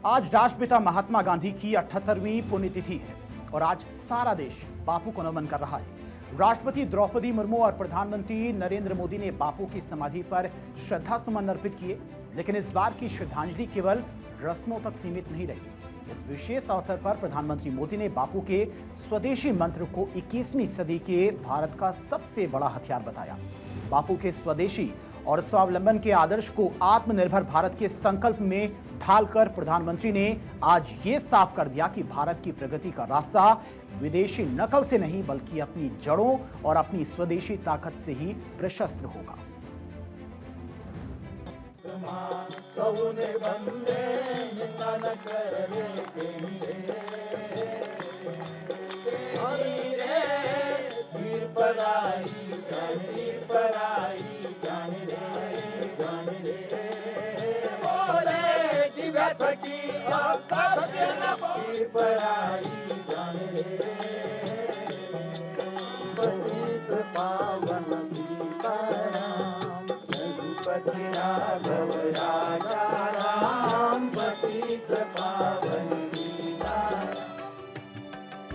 आज राष्ट्रपिता महात्मा गांधी की 78वीं पुण्यतिथि है और आज सारा देश बापू को नमन कर रहा है। राष्ट्रपति द्रौपदी मुर्मू और प्रधानमंत्री नरेंद्र मोदी ने बापू की समाधि पर श्रद्धा सुमन अर्पित किए, लेकिन इस बार की श्रद्धांजलि केवल रस्मों तक सीमित नहीं रही। इस विशेष अवसर पर प्रधानमंत्री मोदी ने बापू के स्वदेशी मंत्र को 21वीं सदी के भारत का सबसे बड़ा हथियार बताया। बापू के स्वदेशी और स्वावलंबन के आदर्श को आत्मनिर्भर भारत के संकल्प में ढालकर प्रधानमंत्री ने आज ये साफ कर दिया कि भारत की प्रगति का रास्ता विदेशी नकल से नहीं बल्कि अपनी जड़ों और अपनी स्वदेशी ताकत से ही प्रशस्त होगा।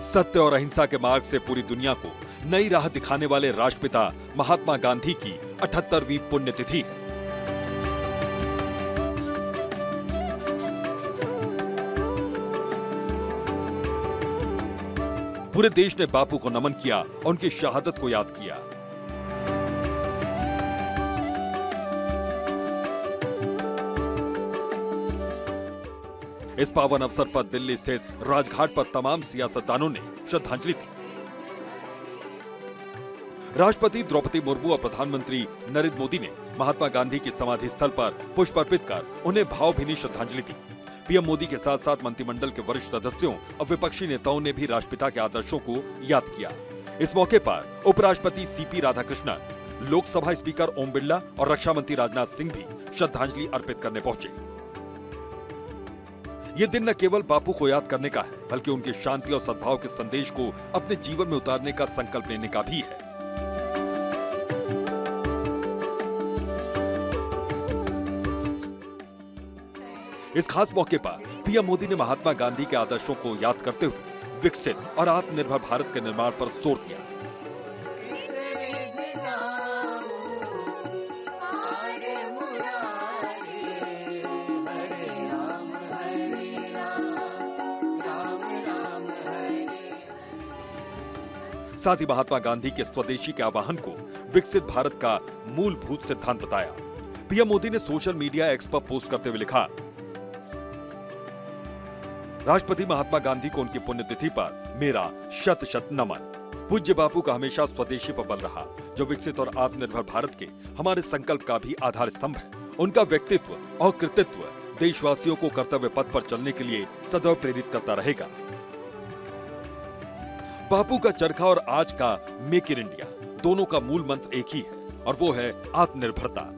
सत्य और अहिंसा के मार्ग से पूरी दुनिया को नई राह दिखाने वाले राष्ट्रपिता महात्मा गांधी की 78वीं पुण्यतिथि है। पूरे देश ने बापू को नमन किया और उनकी शहादत को याद किया। इस पावन अवसर पर दिल्ली स्थित राजघाट पर तमाम सियासतदानों ने श्रद्धांजलि दी। राष्ट्रपति द्रौपदी मुर्मू और प्रधानमंत्री नरेंद्र मोदी ने महात्मा गांधी की समाधि स्थल पर पुष्प अर्पित कर उन्हें भावभीनी श्रद्धांजलि दी। पीएम मोदी के साथ साथ मंत्रिमंडल के वरिष्ठ सदस्यों और विपक्षी नेताओं ने भी राष्ट्रपिता के आदर्शों को याद किया। इस मौके पर उपराष्ट्रपति सीपी राधाकृष्णन, लोकसभा स्पीकर ओम बिरला और रक्षा मंत्री राजनाथ सिंह भी श्रद्धांजलि अर्पित करने पहुंचे। ये दिन न केवल बापू को याद करने का है बल्कि उनके शांति और सद्भाव के संदेश को अपने जीवन में उतारने का संकल्प लेने का भी है। इस खास मौके पर पीएम मोदी ने महात्मा गांधी के आदर्शों को याद करते हुए विकसित और आत्मनिर्भर भारत के निर्माण पर जोर दिया। साथ ही महात्मा गांधी के स्वदेशी के आह्वान को विकसित भारत का मूलभूत सिद्धांत बताया। पीएम मोदी ने सोशल मीडिया एक्स पर पोस्ट करते हुए लिखा, राष्ट्रपति महात्मा गांधी को उनकी पुण्यतिथि पर मेरा शत शत नमन। पूज्य बापू का हमेशा स्वदेशी पर बल रहा, जो विकसित और आत्मनिर्भर भारत के हमारे संकल्प का भी आधार स्तंभ है। उनका व्यक्तित्व और कृतित्व देशवासियों को कर्तव्य पथ पर चलने के लिए सदैव प्रेरित करता रहेगा। बापू का चरखा और आज का मेक इन इंडिया दोनों का मूल मंत्र एक ही है और वो है आत्मनिर्भरता।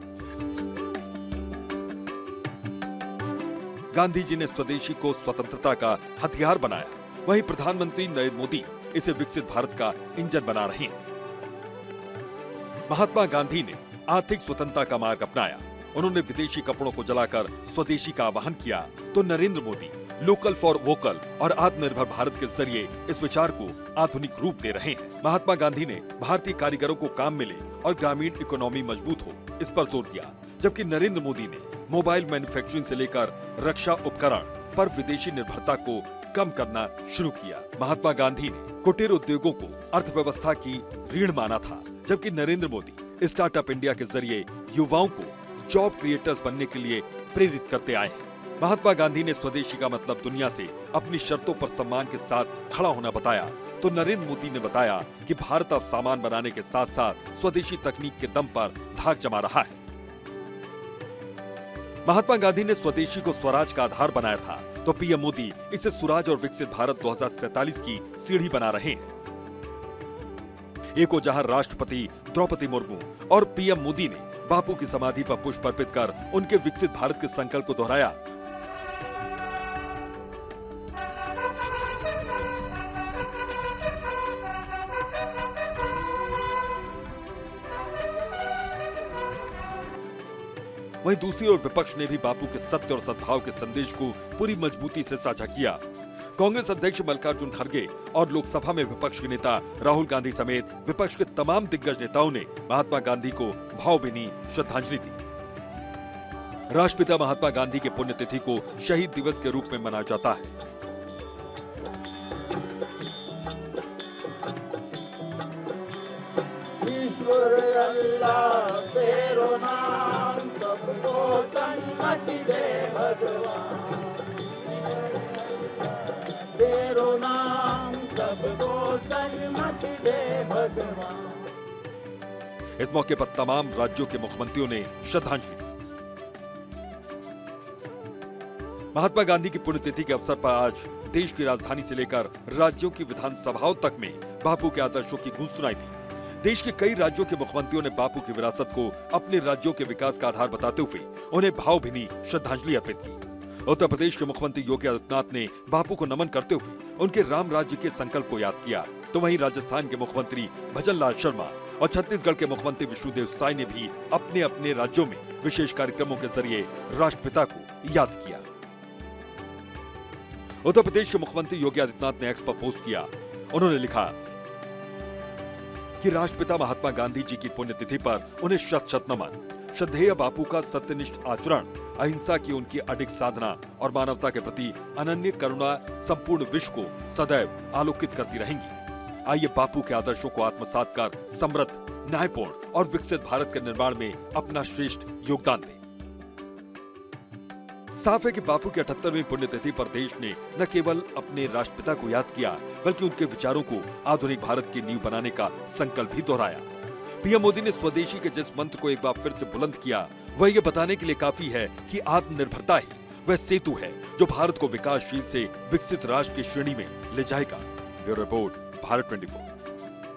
गांधी जी ने स्वदेशी को स्वतंत्रता का हथियार बनाया, वहीं प्रधानमंत्री नरेंद्र मोदी इसे विकसित भारत का इंजन बना रहे हैं। महात्मा गांधी ने आर्थिक स्वतंत्रता का मार्ग अपनाया, उन्होंने विदेशी कपड़ों को जलाकर स्वदेशी का आह्वान किया, तो Narendra Modi local for vocal और आत्मनिर्भर भारत के जरिए इस विचार को आधुनिक रूप दे रहे हैं। महात्मा गांधी ने भारतीय कारीगरों को काम मिले और ग्रामीण इकोनॉमी मजबूत हो, इस पर जोर दिया, जबकि नरेंद्र मोदी ने मोबाइल मैन्युफैक्चरिंग से लेकर रक्षा उपकरण पर विदेशी निर्भरता को कम करना शुरू किया। महात्मा गांधी ने कुटीर उद्योगों को अर्थव्यवस्था की रीढ़ माना था, जबकि नरेंद्र मोदी स्टार्टअप इंडिया के जरिए युवाओं को जॉब क्रिएटर्स बनने के लिए प्रेरित करते आए हैं। महात्मा गांधी ने स्वदेशी का मतलब दुनिया से अपनी शर्तों पर सम्मान के साथ खड़ा होना बताया, तो नरेंद्र मोदी ने बताया कि भारत अब सामान बनाने के साथ साथ स्वदेशी तकनीक के दम पर धाक जमा रहा है। महात्मा गांधी ने स्वदेशी को स्वराज का आधार बनाया था, तो पीएम मोदी इसे सुराज और विकसित भारत 2047 की सीढ़ी बना रहे हैं। एक को जहां राष्ट्रपति द्रौपदी मुर्मू और पीएम मोदी ने बापू की समाधि पर पुष्प अर्पित कर उनके विकसित भारत के संकल्प को दोहराया, वहीं दूसरी ओर विपक्ष ने भी बापू के सत्य और सद्भाव के संदेश को पूरी मजबूती से साझा किया। कांग्रेस अध्यक्ष मल्लिकार्जुन खड़गे और लोकसभा में विपक्ष के नेता राहुल गांधी समेत विपक्ष के तमाम दिग्गज नेताओं ने महात्मा गांधी को भावभीनी श्रद्धांजलि दी। राष्ट्रपिता महात्मा गांधी की पुण्यतिथि को शहीद दिवस के रूप में मनाया जाता है। ईश्वर अल्लाह तेरो नाम सबको सन्मति दे भगवान, तेरो नाम सबको सन्मति दे भगवान। इस मौके पर तमाम राज्यों के मुख्यमंत्रियों ने श्रद्धांजलि दी। महात्मा गांधी की पुण्यतिथि के अवसर पर आज देश की राजधानी से लेकर राज्यों की विधानसभाओं तक में बापू के आदर्शों की गूंज सुनाई दी। देश के कई राज्यों के मुख्यमंत्रियों ने बापू की विरासत को अपने राज्यों के विकास का आधार बताते हुए उन्हें भावभीनी श्रद्धांजलि अर्पित की। उत्तर प्रदेश के मुख्यमंत्री योगी आदित्यनाथ ने बापू को नमन करते हुए उनके राम राज्य के संकल्प को याद किया, तो वहीं राजस्थान के मुख्यमंत्री भजन लाल शर्मा और छत्तीसगढ़ के मुख्यमंत्री विष्णुदेव साय ने भी अपने अपने राज्यों में विशेष कार्यक्रमों के जरिए राष्ट्रपिता को याद किया। उत्तर प्रदेश के मुख्यमंत्री योगी आदित्यनाथ ने एक्स पर पोस्ट किया। उन्होंने लिखा कि राष्ट्रपिता महात्मा गांधी जी की पुण्यतिथि पर उन्हें शत शत नमन। श्रद्धेय बापू का सत्यनिष्ठ आचरण, अहिंसा की उनकी अडिग साधना और मानवता के प्रति अनन्य करुणा संपूर्ण विश्व को सदैव आलोकित करती रहेंगी। आइए बापू के आदर्शों को आत्मसात कर समृद्ध, न्यायपूर्ण और विकसित भारत के निर्माण में अपना श्रेष्ठ योगदान दें। साफ है कि बापू की 78वीं पुण्यतिथि पर देश ने न केवल अपने राष्ट्रपिता को याद किया, बल्कि उनके विचारों को आधुनिक भारत की नींव बनाने का संकल्प भी दोहराया। पीएम मोदी ने स्वदेशी के जिस मंत्र को एक बार फिर से बुलंद किया, वह ये बताने के लिए काफी है कि आत्मनिर्भरता ही वह सेतु है जो भारत को विकासशील से विकसित राष्ट्र की श्रेणी में ले जाएगा। Bureau report, Bharat 24।